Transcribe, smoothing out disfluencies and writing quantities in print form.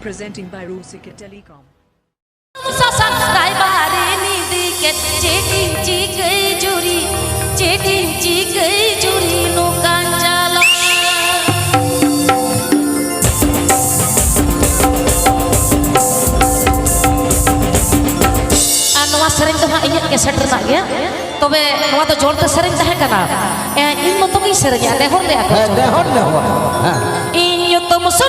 Presenting by Rusika Telecom. Sasan Raibare Nidi Get Cheating Chigai Juri Cheating Chigai Juri No Kanjala Noa sering tuh ingat keset ternak ya tobe noa tuh jor tuh sering teh kana in moto ki sering ya dehor le aku dehor in yo to musuh